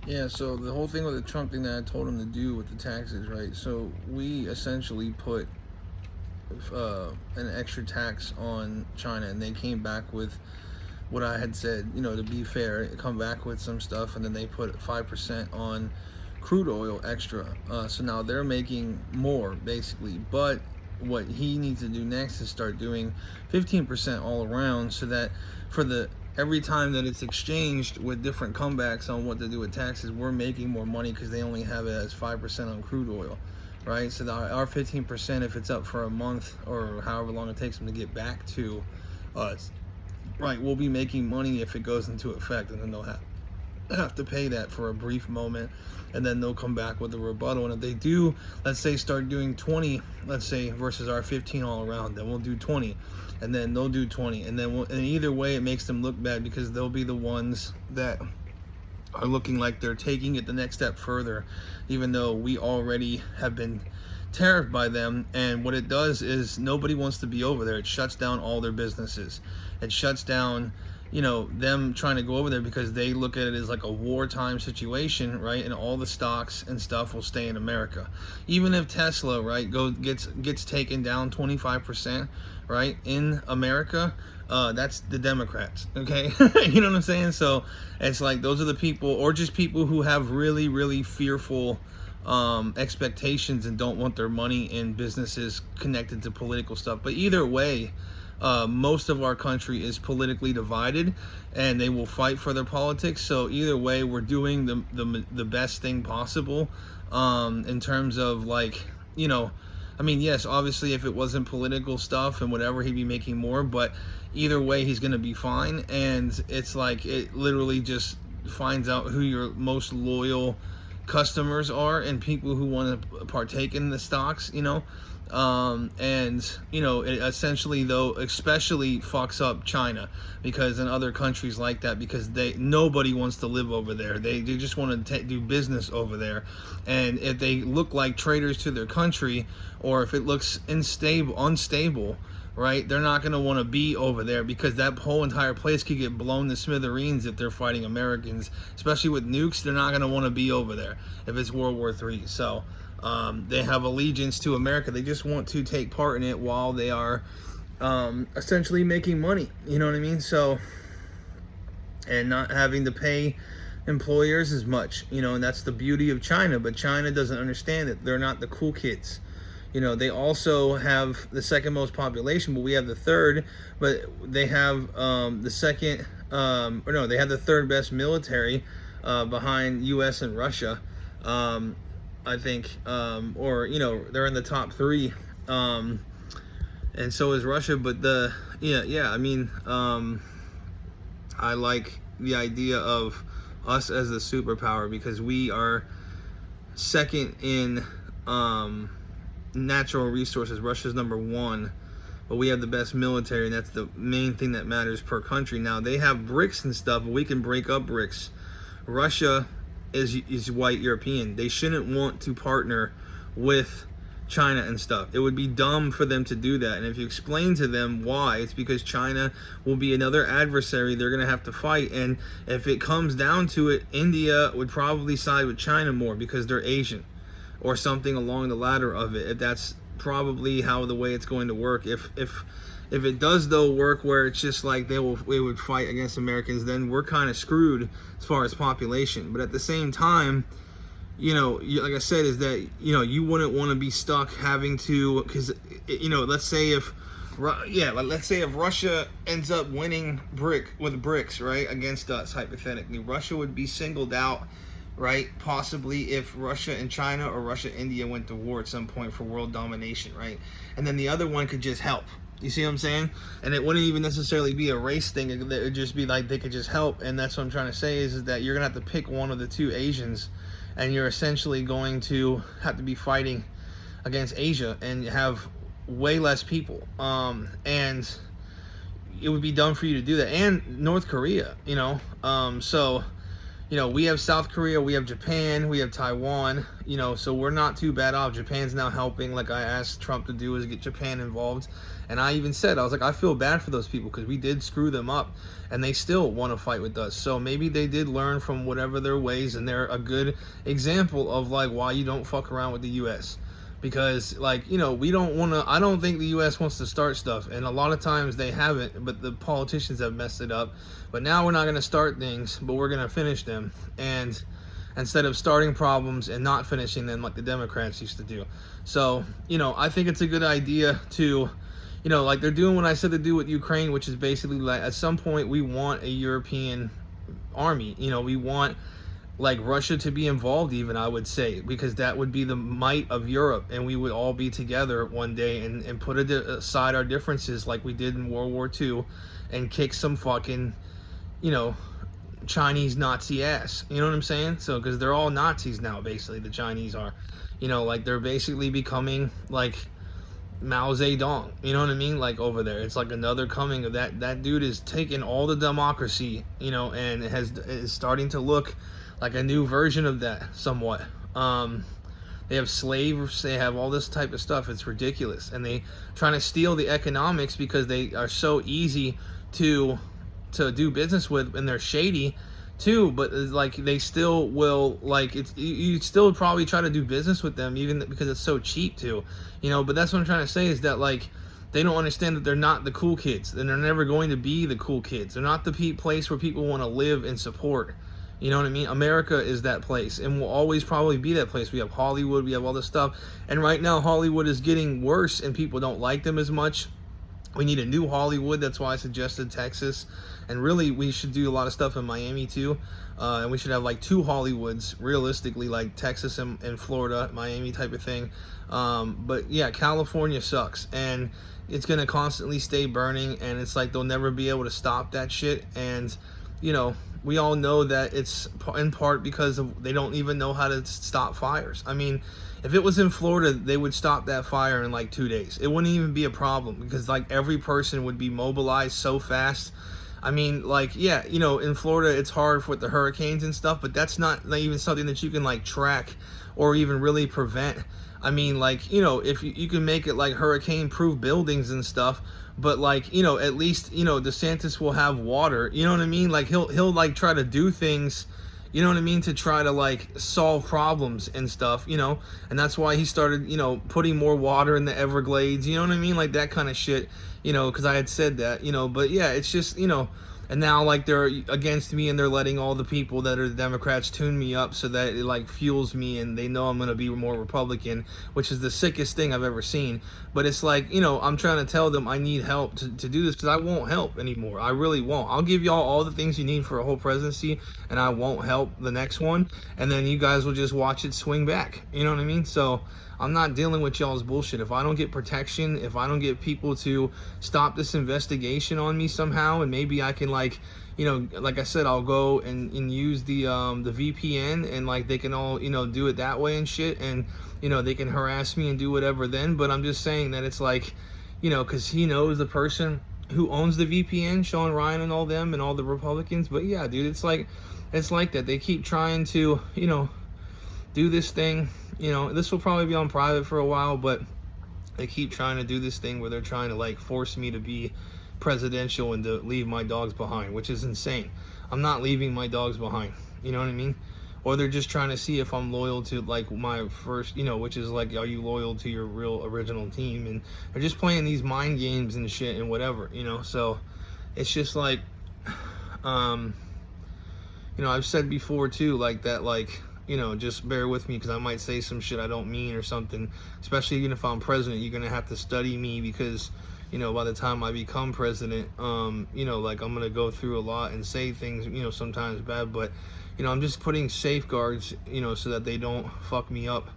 Yeah, so the whole thing with the Trump thing that I told him to do with the taxes, right? So we essentially put an extra tax on China, and they came back with what I had said. To be fair, come back with some stuff, and then they put 5% on crude oil extra. So now they're making more basically, but what he needs to do next is start doing 15% all around, so that for the every time that it's exchanged with different comebacks on what to do with taxes, we're making more money because they only have it as 5% on crude oil, right? So our 15%, if it's up for a month or however long it takes them to get back to us, right, we'll be making money if it goes into effect, and then they'll have to pay that for a brief moment, and then they'll come back with a rebuttal. And if they do, let's say, start doing 20, let's say, versus our 15 all around, then we'll do 20, and then they'll do 20, and then and either way it makes them look bad because they'll be the ones that are looking like they're taking it the next step further, even though we already have been tariffed by them. And what it does is nobody wants to be over there. It shuts down all their businesses. It shuts down them trying to go over there because they look at it as like a wartime situation, right? And all the stocks and stuff will stay in America. Even if Tesla, right, gets taken down 25%, right, in America, that's the Democrats, okay? You know what I'm saying? So it's like those are the people, or just people who have really, really fearful expectations and don't want their money in businesses connected to political stuff. But either way, most of our country is politically divided, and they will fight for their politics. So either way, we're doing the best thing possible, in terms of, like, I mean, yes, obviously if it wasn't political stuff and whatever, he'd be making more, but either way he's going to be fine. And it's like, it literally just finds out who your most loyal customers are and people who want to partake in the stocks, and it essentially, though, especially fucks up China, because in other countries like that, because nobody wants to live over there. They just want to do business over there. And if they look like traitors to their country, or if it looks unstable, right, they're not going to want to be over there, because that whole entire place could get blown to smithereens if they're fighting Americans, especially with nukes. They're not going to want to be over there if it's World War III. So they have allegiance to America. They just want to take part in it while they are essentially making money. You know what I mean? So, and not having to pay employers as much, and that's the beauty of China. But China doesn't understand it. They're not the cool kids. They also have the second most population, but we have the third. But they have the second, or no, they have the third best military behind U.S. and Russia, I think, or they're in the top three, and so is Russia. But I mean, I like the idea of us as the superpower, because we are second in natural resources. Russia's number one, but we have the best military, and that's the main thing that matters per country. Now, they have BRICS and stuff, but we can break up BRICS. Russia is white European. They shouldn't want to partner with China and stuff. It would be dumb for them to do that. And if you explain to them why, it's because China will be another adversary they're going to have to fight. And if it comes down to it, India would probably side with China more because they're Asian, or something along the ladder of it. If that's probably how the way it's going to work. If it does, though, work where it's just like they would fight against Americans, then we're kind of screwed as far as population. But at the same time, like I said, is that you wouldn't want to be stuck having to, because let's say if Russia ends up winning with BRICS, right, against us, hypothetically, Russia would be singled out, right, possibly if Russia and China or Russia India went to war at some point for world domination, right? And then the other one could just help. You see what I'm saying? And it wouldn't even necessarily be a race thing. It would just be like they could just help. And that's what I'm trying to say, is that you're going to have to pick one of the two Asians, and you're essentially going to have to be fighting against Asia and have way less people. And it would be dumb for you to do that. And North Korea, so you know, we have South Korea, we have Japan, we have Taiwan, you know, so we're not too bad off. Japan's now helping, like I asked Trump to do, is get Japan involved. And I even said, I was like, I feel bad for those people because we did screw them up and they still want to fight with us. So maybe they did learn from whatever their ways, and they're a good example of like why you don't fuck around with the US. Because, like, you know, we don't want to, I don't think the US wants to start stuff, and a lot of times they haven't, but the politicians have messed it up. But now we're not going to start things, but we're going to finish them, and instead of starting problems and not finishing them like the Democrats used to do. So, you know, I think it's a good idea to, you know, like they're doing what I said to do with Ukraine, which is basically like at some point we want a European army. You know, we want like Russia to be involved, even, I would say, because that would be the might of Europe, and we would all be together one day and put aside our differences like we did in World War II and kick some fucking, you know, Chinese Nazi ass. You know what I'm saying? So, because they're all Nazis now, basically, the Chinese are. You know, like they're basically becoming like Mao Zedong, you know what I mean? Like over there, it's like another coming of that dude is taking all the democracy, you know, and is starting to look like a new version of that somewhat. They have slaves, they have all this type of stuff. It's ridiculous, and they trying to steal the economics because they are so easy to do business with, and they're shady too. But like they still will, like, it's you still probably try to do business with them even because it's so cheap too, you know. But that's what I'm trying to say, is that like they don't understand that they're not the cool kids, and they're never going to be the cool kids. They're not the place where people want to live and support. You know what I mean? America is that place, and will always probably be that place. We have Hollywood, we have all this stuff, and right now Hollywood is getting worse, and people don't like them as much. We need a new Hollywood. That's why I suggested Texas, and really we should do a lot of stuff in Miami too, and we should have like 2 Hollywoods realistically, like Texas and Florida, Miami type of thing. But yeah, California sucks, and it's gonna constantly stay burning, and it's like they'll never be able to stop that shit. And you know, we all know that it's in part because they don't even know how to stop fires. I mean, if it was in Florida, they would stop that fire in like 2 days. It wouldn't even be a problem because like every person would be mobilized so fast. I mean, like, yeah, you know, in Florida, it's hard with the hurricanes and stuff, but that's not even something that you can like track or even really prevent. I mean, like, you know, if you can make it like hurricane-proof buildings and stuff, but like, you know, at least, you know, DeSantis will have water. You know what I mean? Like he'll like try to do things, you know what I mean, to try to like solve problems and stuff, you know. And that's why he started, you know, putting more water in the Everglades. You know what I mean? Like that kind of shit, you know, because I had said that, you know. But yeah, it's just, you know. And now, like, they're against me, and they're letting all the people that are the Democrats tune me up so that it, like, fuels me, and they know I'm going to be more Republican, which is the sickest thing I've ever seen. But it's like, you know, I'm trying to tell them I need help to do this, because I won't help anymore. I really won't. I'll give y'all all the things you need for a whole presidency, and I won't help the next one, and then you guys will just watch it swing back. You know what I mean? So I'm not dealing with y'all's bullshit. If I don't get protection, if I don't get people to stop this investigation on me somehow, and maybe I can, like, you know, like I said, I'll go and use the VPN, and like they can all, you know, do it that way and shit, and you know, they can harass me and do whatever then. But I'm just saying that it's like, you know, because he knows the person who owns the VPN, Sean Ryan and all them and all the Republicans. But yeah, dude, it's like that. They keep trying to, you know, do this thing. You know, this will probably be on private for a while, but they keep trying to do this thing where they're trying to like force me to be presidential and to leave my dogs behind, which is insane. I'm not leaving my dogs behind. You know what I mean? Or they're just trying to see if I'm loyal to like my first, you know, which is like, are you loyal to your real original team? And they're just playing these mind games and shit and whatever, you know. So it's just like, you know, I've said before too, like that, like, you know, just bear with me because I might say some shit I don't mean or something. Especially even if I'm president, you're gonna have to study me because, you know, by the time I become president, you know, like I'm gonna go through a lot and say things, you know, sometimes bad, but you know, I'm just putting safeguards, you know, so that they don't fuck me up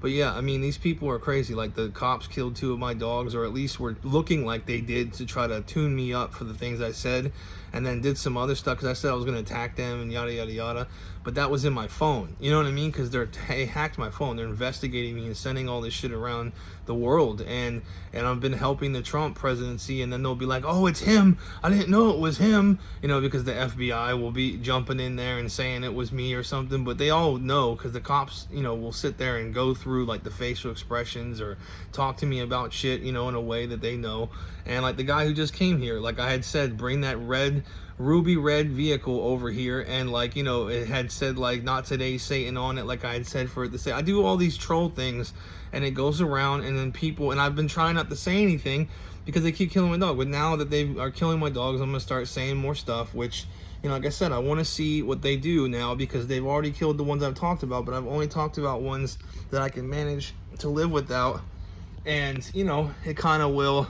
But yeah, I mean, these people are crazy. Like, the cops killed 2 of my dogs, or at least were looking like they did, to try to tune me up for the things I said, and then did some other stuff because I said I was going to attack them and yada yada yada. But that was in my phone, you know what I mean? Because they hacked my phone. They're investigating me and sending all this shit around the world, and I've been helping the Trump presidency, and then they'll be like, oh, it's him, I didn't know it was him, you know, because the FBI will be jumping in there and saying it was me or something. But they all know, because the cops, you know, will sit there and go through like the facial expressions or talk to me about shit, you know, in a way that they know. And like the guy who just came here, like I had said, bring that ruby red vehicle over here, and like, you know, it had said like not today Satan on it, like I had said for it to say. I do all these troll things, and it goes around, and then people, and I've been trying not to say anything because they keep killing my dog. But now that they are killing my dogs, I'm gonna start saying more stuff, which, you know, like I said, I want to see what they do now, because they've already killed the ones I've talked about, but I've only talked about ones that I can manage to live without. And, you know, it kind of will,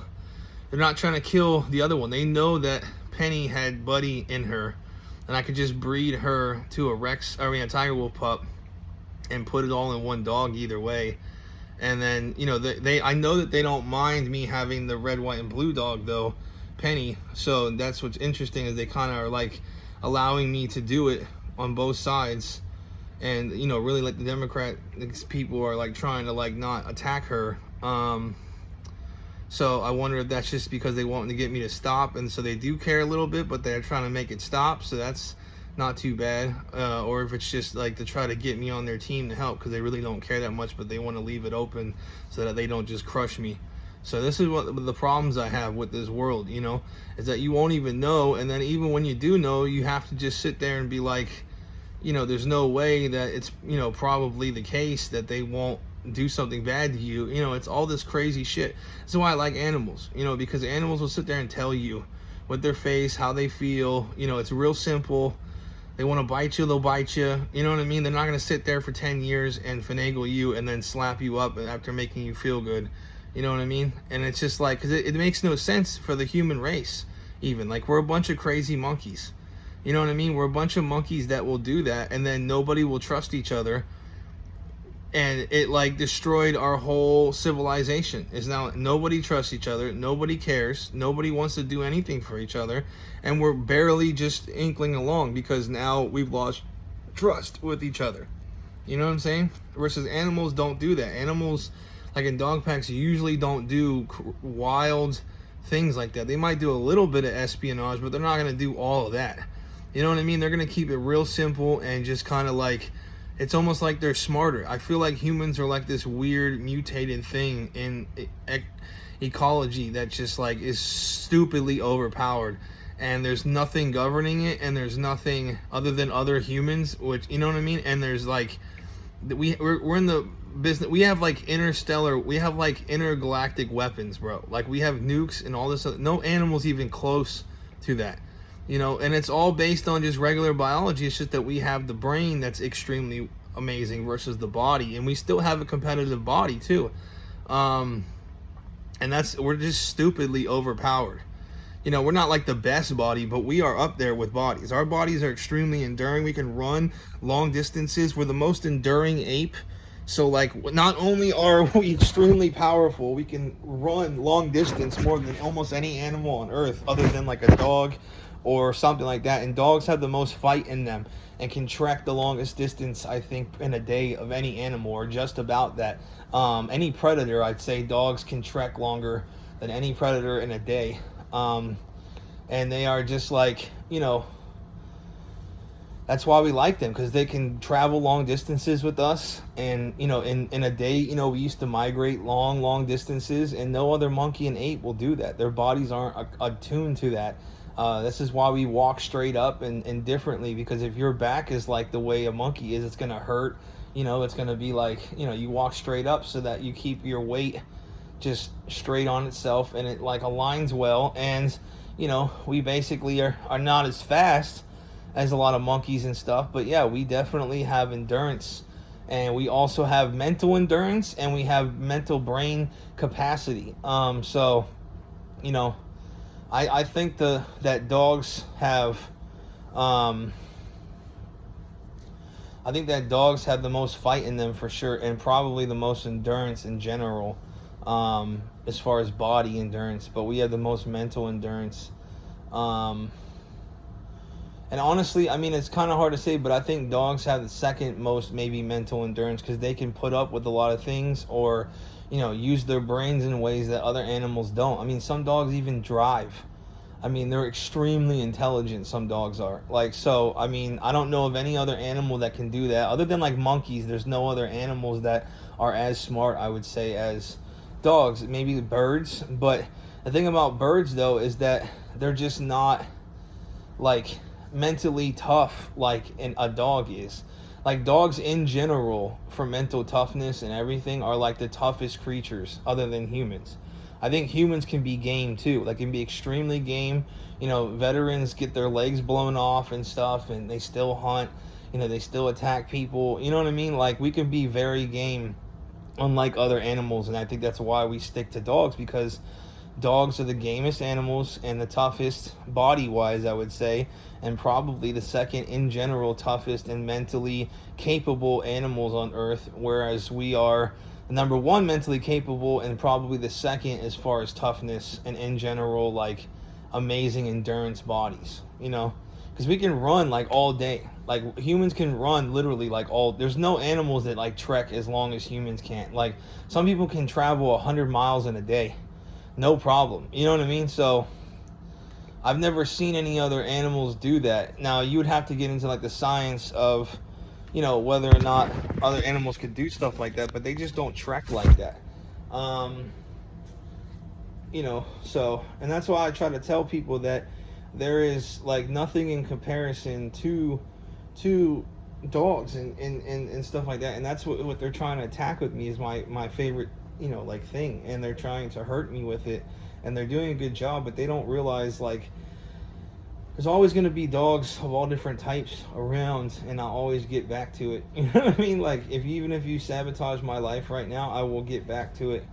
they're not trying to kill the other one. They know that Penny had Buddy in her, and I could just breed her to a Tiger Wolf pup and put it all in one dog either way. And then, you know, I know that they don't mind me having the red, white, and blue dog though, Penny. So that's what's interesting, is they kind of are like allowing me to do it on both sides. And, you know, really, like, the Democrat people are like trying to like not attack her. So I wonder if that's just because they want to get me to stop, and so they do care a little bit, but they're trying to make it stop, so that's not too bad. Or if it's just like to try to get me on their team to help, because they really don't care that much, but they want to leave it open so that they don't just crush me. So this is what the problems I have with this world, you know, is that you won't even know, and then even when you do know, you have to just sit there and be like, you know, there's no way that it's, you know, probably the case that they won't do something bad to you. You know, it's all this crazy shit. That's why I like animals, you know, because animals will sit there and tell you with their face how they feel. You know, it's real simple. They want to bite you, they'll bite you. You know what I mean? They're not going to sit there for 10 years and finagle you and then slap you up after making you feel good. You know what I mean? And it's just like, because it makes no sense for the human race, even. Like, we're a bunch of crazy monkeys. You know what I mean? We're a bunch of monkeys that will do that, and then nobody will trust each other. And it like destroyed our whole civilization. Is now nobody trusts each other, nobody cares, nobody wants to do anything for each other, and we're barely just inkling along because now we've lost trust with each other. You know what I'm saying? Versus animals don't do that. Animals, like in dog packs, usually don't do wild things like that. They might do a little bit of espionage, but they're not going to do all of that. You know what I mean? They're going to keep it real simple and just kind of like, it's almost like they're smarter. I feel like humans are like this weird mutated thing in ecology that just like is stupidly overpowered, and there's nothing governing it, and there's nothing other than other humans, which, you know what I mean? And there's like, we're in the business, we have like intergalactic weapons, bro. Like, we have nukes and all this other, no animals even close to that. You know, and it's all based on just regular biology. It's just that we have the brain that's extremely amazing versus the body, and we still have a competitive body too. And we're just stupidly overpowered. You know, we're not like the best body, but we are up there with bodies. Our bodies are extremely enduring. We can run long distances. We're the most enduring ape. So like, not only are we extremely powerful, we can run long distance more than almost any animal on earth, other than like a dog or something like that. And dogs have the most fight in them and can trek the longest distance, I think, in a day of any animal, or just about that. Any predator, I'd say dogs can trek longer than any predator in a day. And they are just like, you know, that's why we like them, because they can travel long distances with us. And, you know, in a day, you know, we used to migrate long distances, and no other monkey and ape will do that. Their bodies aren't attuned to that. This is why we walk straight up and differently, because if your back is like the way a monkey is, it's going to hurt. You know, it's going to be like, you know, you walk straight up so that you keep your weight just straight on itself, and it like aligns well. And, you know, we basically are not as fast as a lot of monkeys and stuff, but yeah, we definitely have endurance, and we also have mental endurance, and we have mental brain capacity. So, you know, I think that dogs have I think that dogs have the most fight in them for sure, and probably the most endurance in general, as far as body endurance. But we have the most mental endurance. Um, and honestly, I mean, it's kind of hard to say, but I think dogs have the second most maybe mental endurance because they can put up with a lot of things, or, use their brains in ways that other animals don't. I mean, some dogs even drive. I mean, they're extremely intelligent, some dogs are. Like, so, I mean, I don't know of any other animal that can do that. Other than, like, monkeys, there's no other animals that are as smart, I would say, as dogs. Maybe birds. But the thing about birds, though, is that they're just not, like, mentally tough like a dog is. Like, dogs in general, for mental toughness and everything, are, like, the toughest creatures other than humans. I think humans can be game too. Like, can be extremely game. Veterans get their legs blown off and stuff, and they still hunt. They still attack people. You know what I mean? Like, we can be very game, unlike other animals, and I think that's why we stick to dogs, because dogs are the gamest animals and the toughest body-wise, I would say, and probably the second in general toughest and mentally capable animals on Earth, whereas we are number one mentally capable and probably the second as far as toughness and in general, like, amazing endurance bodies, because we can run like all day. Like, humans can run literally like there's no animals that like trek as long as humans can't. Like, some people can travel 100 miles in a day, no problem. You know what I mean? So I've never seen any other animals do that. Now, you would have to get into like the science of whether or not other animals could do stuff like that, but they just don't trek like that. So, and that's why I try to tell people that there is like nothing in comparison to dogs and stuff like that. And that's what they're trying to attack with me, is my favorite, like, thing. And they're trying to hurt me with it, and they're doing a good job, but they don't realize, like, there's always going to be dogs of all different types around, and I'll always get back to it. You know what I mean? Like, even if you sabotage my life right now, I will get back to it.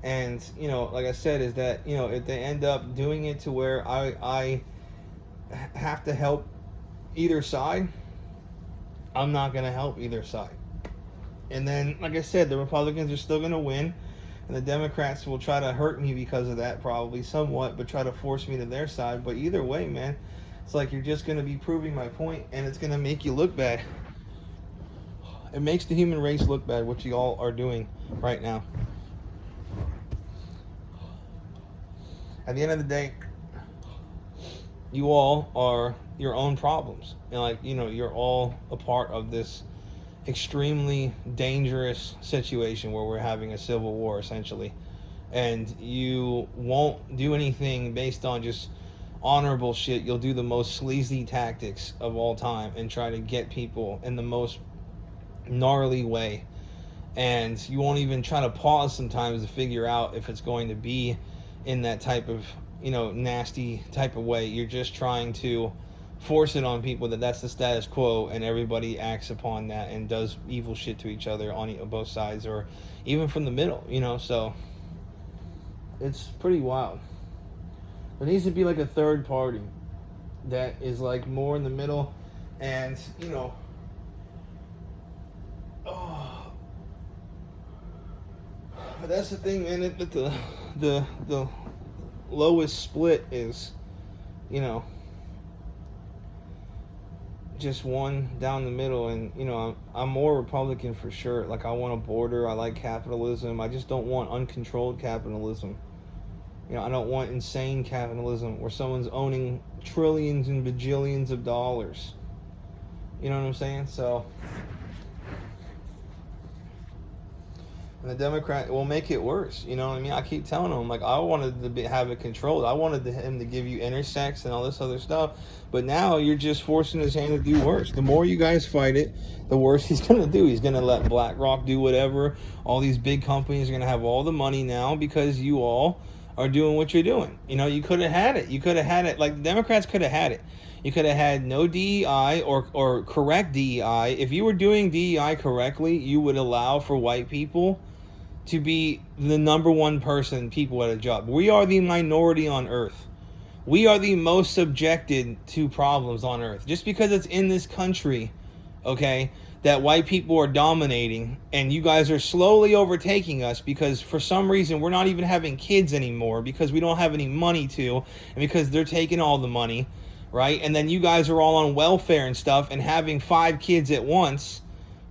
And, like I said, is that, if they end up doing it to where I have to help either side, I'm not going to help either side. And then, like I said, the Republicans are still going to win, and the Democrats will try to hurt me because of that, probably somewhat, but try to force me to their side. But either way, man, it's like you're just going to be proving my point, and it's going to make you look bad. It makes the human race look bad, what you all are doing right now. At the end of the day, you all are your own problems. And, you're all a part of this extremely dangerous situation where we're having a civil war, essentially. And you won't do anything based on just honorable shit. You'll do the most sleazy tactics of all time and try to get people in the most gnarly way. And you won't even try to pause sometimes to figure out if it's going to be in that type of, nasty type of way. You're just trying to force it on people that that's the status quo, and everybody acts upon that and does evil shit to each other on both sides, or even from the middle, so it's pretty wild. There needs to be like a third party that is like more in the middle, and but that's the thing, man. The lowest split is, just one down the middle. And I'm more Republican for sure. Like, I want a border. I like capitalism. I just don't want uncontrolled capitalism. I don't want insane capitalism where someone's owning trillions and bajillions of dollars. You know what I'm saying? So, and the Democrat will make it worse. You know what I mean? I keep telling them, like, I wanted to have it controlled. I wanted him to give you intersex and all this other stuff. But now you're just forcing his hand to do worse. The more you guys fight it, the worse he's going to do. He's going to let BlackRock do whatever. All these big companies are going to have all the money now because you all are doing what you're doing. You could have had it. You could have had it. Like, the Democrats could have had it. You could have had no DEI or correct DEI. If you were doing DEI correctly, you would allow for white people to be the number one people at a job. We are the minority on Earth. We are the most subjected to problems on Earth. Just because it's in this country, okay, that white people are dominating and you guys are slowly overtaking us because for some reason we're not even having kids anymore because we don't have any money to, and because they're taking all the money, right? And then you guys are all on welfare and stuff and having 5 kids at once,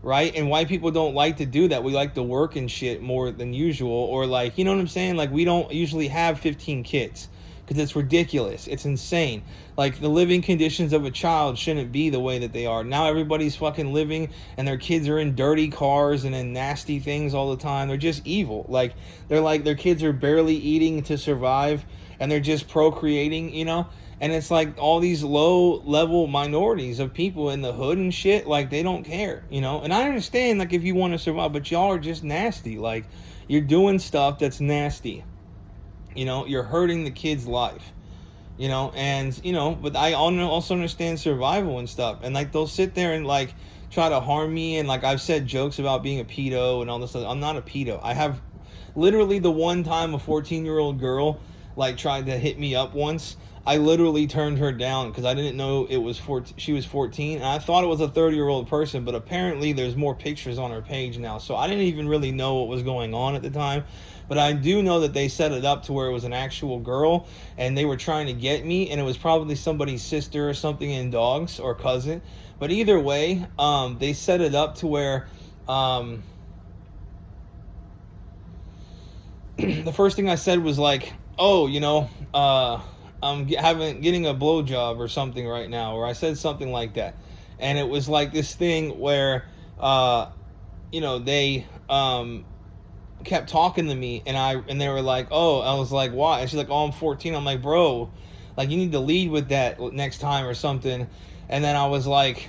right? And white people don't like to do that. We like to work and shit more than usual, or like, you know what I'm saying? Like, we don't usually have 15 kids because it's ridiculous. It's insane. Like, the living conditions of a child shouldn't be the way that they are. Now everybody's fucking living and their kids are in dirty cars and in nasty things all the time. They're just evil. Like, their kids are barely eating to survive and they're just procreating, you know? And it's like all these low level minorities of people in the hood and shit, like, they don't care, you know? And I understand, like, if you want to survive, but y'all are just nasty. Like, you're doing stuff that's nasty. You know, you're hurting the kid's life, you know, and, you know, but I also understand survival and stuff. And, like, they'll sit there and, like, try to harm me. And, like, I've said jokes about being a pedo and all this stuff. I'm not a pedo. I have literally the one time a 14-year-old girl, like, tried to hit me up once. I literally turned her down because I didn't know it was she was 14. And I thought it was a 30-year-old person, but apparently there's more pictures on her page now. So I didn't even really know what was going on at the time. But I do know that they set it up to where it was an actual girl and they were trying to get me, and it was probably somebody's sister or something in dogs or cousin. But either way, they set it up to where the first thing I said was like, oh, you know, I'm getting a blowjob or something right now, or I said something like that. And it was like this thing where, you know, they kept talking to me, and they were like, oh, I was like, why? And she's like, oh, I'm 14. I'm like, bro, like, you need to lead with that next time or something. And then I was like,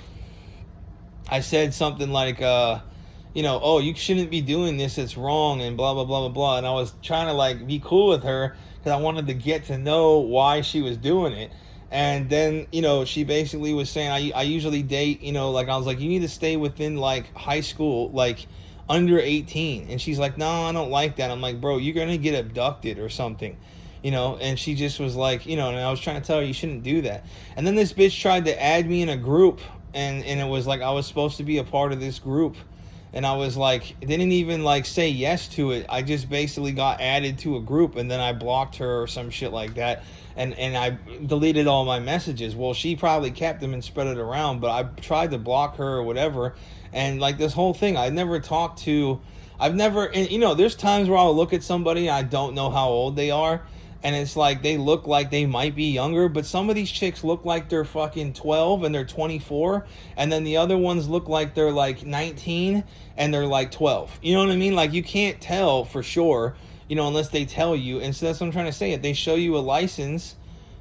I said something like, you know, oh, you shouldn't be doing this, it's wrong, and blah, blah, blah, blah, blah. And I was trying to, like, be cool with her because I wanted to get to know why she was doing it. And then, you know, she basically was saying, I usually date, you know, like, I was like, you need to stay within, like, high school, like, under 18. And she's like, no, I don't like that. I'm like, bro, you're gonna get abducted or something, you know? And she just was like, you know, and I was trying to tell her you shouldn't do that. And then this bitch tried to add me in a group, and it was like I was supposed to be a part of this group, and I was like, didn't even like say yes to it. I just basically got added to a group, and then I blocked her or some shit like that, and I deleted all my messages. Well, she probably kept them and spread it around, but I tried to block her or whatever. And like this whole thing, and you know, there's times where I'll look at somebody and I don't know how old they are, and it's like they look like they might be younger, but some of these chicks look like they're fucking 12 and they're 24, and then the other ones look like they're like 19 and they're like 12. You know what I mean? Like, you can't tell for sure, you know, unless they tell you. And so that's what I'm trying to say. If they show you a license,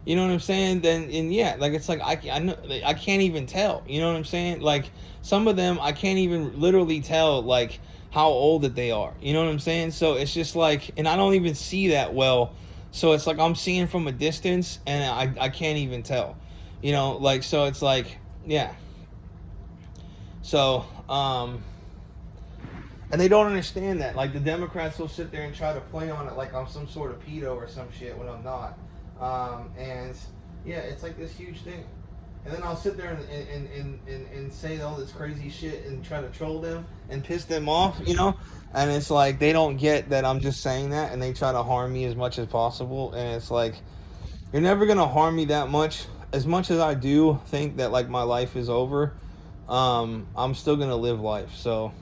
you know what I'm saying? Then, and yeah, like, it's like, I can't even tell, you know what I'm saying? Like, some of them, I can't even literally tell, like, how old that they are, you know what I'm saying? So it's just like, and I don't even see that well, so it's like I'm seeing from a distance, and I can't even tell, you know, like, so it's like, yeah. So, and they don't understand that. Like, the Democrats will sit there and try to play on it like I'm some sort of pedo or some shit when I'm not. And yeah, it's like this huge thing. And then I'll sit there and say all this crazy shit and try to troll them and piss them off, you know? And it's like, they don't get that I'm just saying that, and they try to harm me as much as possible. And it's like, you're never going to harm me that much. As much as I do think that, like, my life is over, I'm still going to live life. So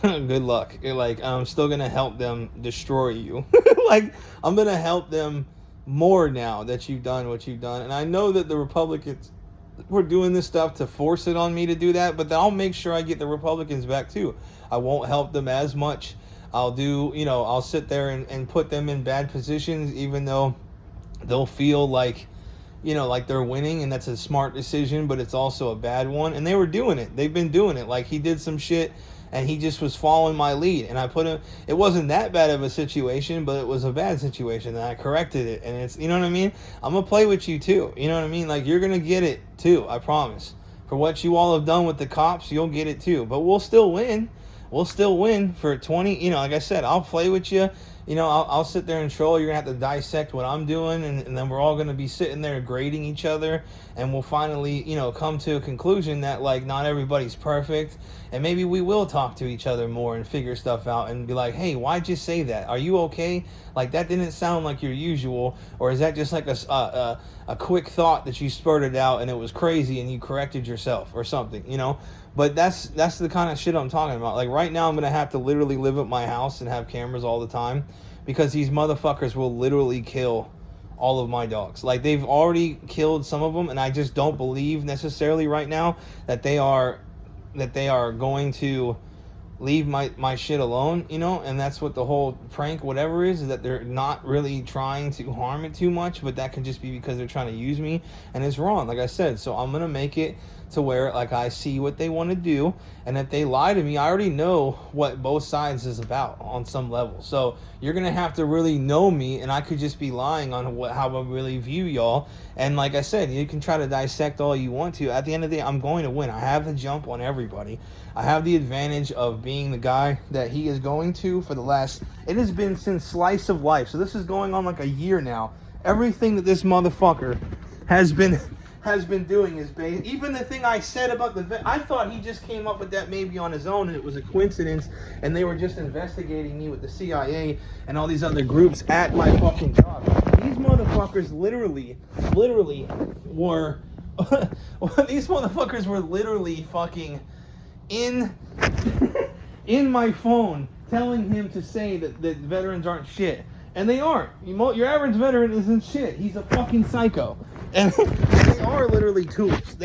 good luck. Like, I'm still going to help them destroy you. Like, I'm going to help them more now that you've done what you've done. And I know that the Republicans were doing this stuff to force it on me to do that, but I'll make sure I get the Republicans back too. I won't help them as much. I'll do, you know, I'll sit there and put them in bad positions, even though they'll feel like, you know, like they're winning, and that's a smart decision, but it's also a bad one. And they were doing it. They've been doing it. Like, he did some shit and he just was following my lead, and I put him, it wasn't that bad of a situation, but it was a bad situation, and I corrected it. And it's, you know what I mean? I'm gonna play with you too, you know what I mean? Like, you're gonna get it too, I promise. For what you all have done with the cops, you'll get it too. But we'll still win for 20, you know, like I said, I'll play with you. you know, I'll sit there and troll. You're gonna have to dissect what I'm doing, and then we're all gonna be sitting there grading each other, and we'll finally, you know, come to a conclusion that like not everybody's perfect, and maybe we will talk to each other more and figure stuff out and be like, hey, why'd you say that? Are you okay? Like that didn't sound like your usual, or is that just like a quick thought that you spurted out and it was crazy and you corrected yourself or something, you know? But that's the kind of shit I'm talking about. Like right now I'm gonna have to literally live at my house and have cameras all the time because these motherfuckers will literally kill all of my dogs. Like they've already killed some of them, and I just don't believe necessarily right now that they are going to leave my shit alone, you know? And that's what the whole prank whatever is that they're not really trying to harm it too much, but that could just be because they're trying to use me, and it's wrong, like I said. So I'm gonna make it to where like I see what they want to do, and if they lie to me, I already know what both sides is about on some level. So you're gonna have to really know me, and I could just be lying on how I really view y'all. And like I said, you can try to dissect all you want to. At the end of the day, I'm going to win. I have the jump on everybody. I have the advantage of being the guy that he is going to for the last, it has been since Slice of Life, so this is going on like a year now. Everything that this motherfucker has been doing is based. Even the thing I said about I thought he just came up with that maybe on his own and it was a coincidence, and they were just investigating me with the CIA and all these other groups at my fucking job. These motherfuckers literally were these motherfuckers were literally fucking in my phone telling him to say that veterans aren't shit. And they aren't. Your average veteran isn't shit. He's a fucking psycho. And they are literally tools.